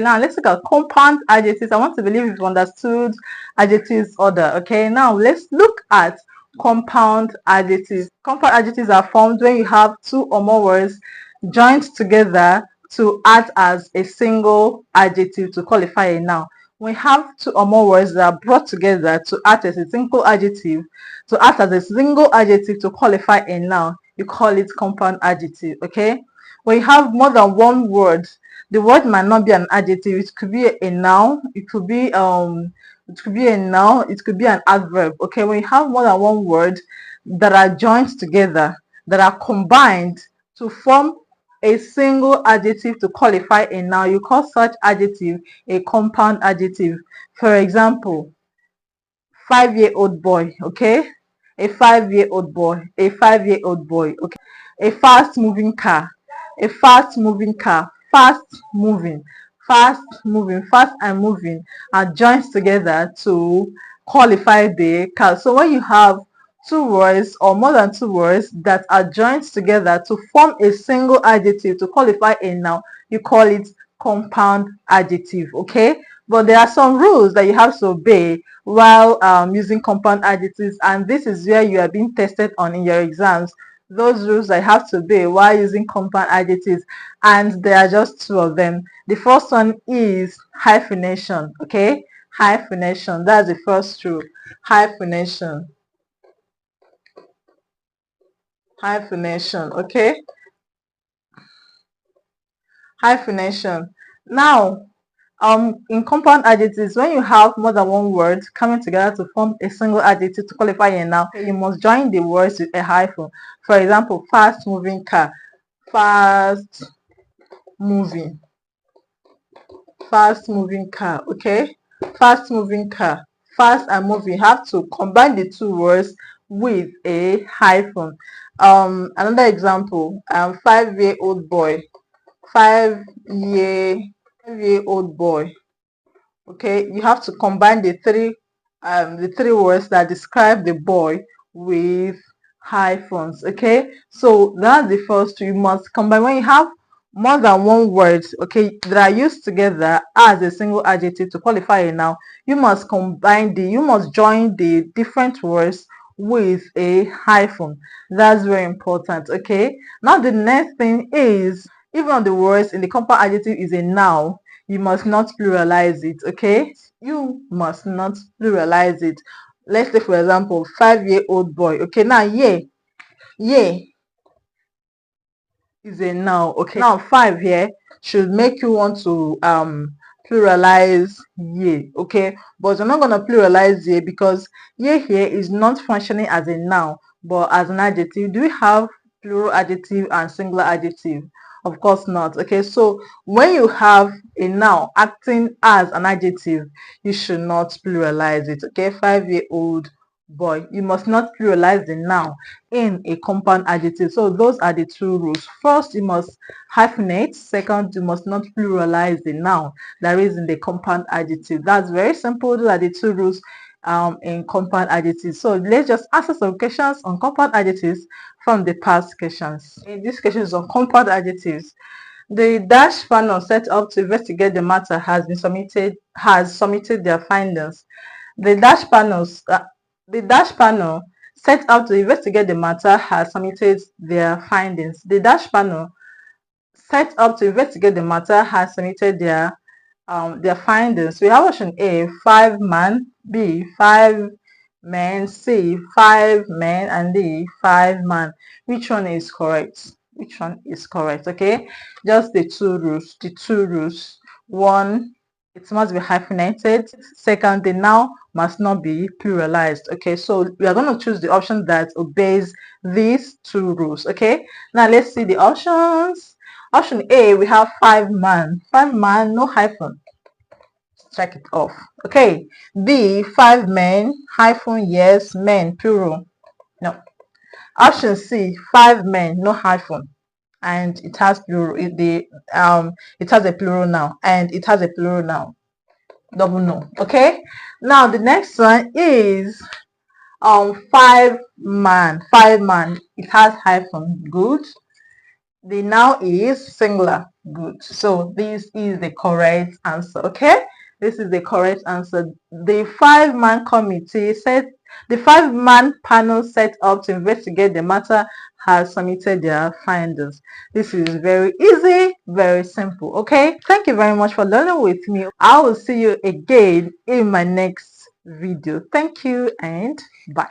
now let's look at compound adjectives. I want to believe you've understood adjectives order. Okay, now let's look at compound adjectives. Compound adjectives are formed when you have two or more words joined together to act as a single adjective to qualify a noun. We have two or more words that are brought together to act as a single adjective, to qualify a noun. You call it compound adjective. Okay, when you have more than one word, the word might not be an adjective. It could be a noun. It could be a noun. It could be an adverb. Okay, when you have more than one word that are joined together, that are combined to form a single adjective to qualify a noun, you call such adjective a compound adjective. For example, 5-year-old boy. Okay, a 5-year-old boy. A 5-year-old boy. Okay, a fast-moving car. A fast-moving car. Fast moving, fast and moving are joined together to qualify the car. So when you have two words or more than two words that are joined together to form a single adjective to qualify a noun, you call it compound adjective. Okay, but there are some rules that you have to obey while using compound adjectives, and this is where you are being tested on in your exams. Those rules I have to obey while using compound adjectives, and there are just two of them. The first one is hyphenation. Okay, hyphenation, that's the first rule. Hyphenation. Okay, hyphenation. Now, in compound adjectives, when you have more than one word coming together to form a single adjective to qualify a noun, you must join the words with a hyphen. For example, fast moving car. Fast moving car. Okay, fast moving car. Fast and moving, you have to combine the two words with a hyphen. Another example, 5-year-old boy. 5-year-old boy. Okay, you have to combine the three words that describe the boy with hyphens. Okay, so that's the first two. You must combine when you have more than one word, okay, that are used together as a single adjective to qualify a noun. You must join the different words with a hyphen. That's very important. Okay, now the next thing is, even if the words in the compound adjective is a noun, you must not pluralize it. Okay, you must not pluralize it. Let's say, for example, 5-year-old boy. Okay, now yeah is a noun. Okay, now 5 here should make you want to pluralize ye. Okay, but you're not going to pluralize ye because ye here is not functioning as a noun but as an adjective. Do we have plural adjective and singular adjective? Of course not. Okay, so when you have a noun acting as an adjective, you should not pluralize it. Okay, 5-year-old boy, you must not pluralize the noun in a compound adjective. So those are the two rules. First, you must hyphenate. Second, you must not pluralize the noun that is in the compound adjective. That's very simple. Those are the two rules in compound adjectives. So let's just answer some questions on compound adjectives from the past questions. In this question is on compound adjectives. The dash panel set up to investigate the matter has submitted their findings. The dash panel set up to investigate the matter has submitted their findings. The dash panel set up to investigate the matter has submitted their findings. We have option A, 5 men, B, 5 men, C, 5 men, and D, 5 man. Which one is correct? Which one is correct? Okay, just the two rules. One, it must be hyphenated. Second, the noun must not be pluralized. Okay, so we are going to choose the option that obeys these two rules. Okay, now let's see the options. Option A, we have 5 man. 5 man, no hyphen. Check it off. Okay. B, 5 men, hyphen, yes, men, plural. No. Option C, 5 men, no hyphen, and it has plural. It has a plural now, and it has a plural now. Double no. Okay. Now the next one is 5 man. 5 man. It has hyphen. Good. The noun is singular. Good. So this is the correct answer. Okay, this is the correct answer. The five-man panel set up to investigate the matter has submitted their findings. This is very easy, very simple. Okay, thank you very much for learning with me. I will see you again in my next video. Thank you and bye.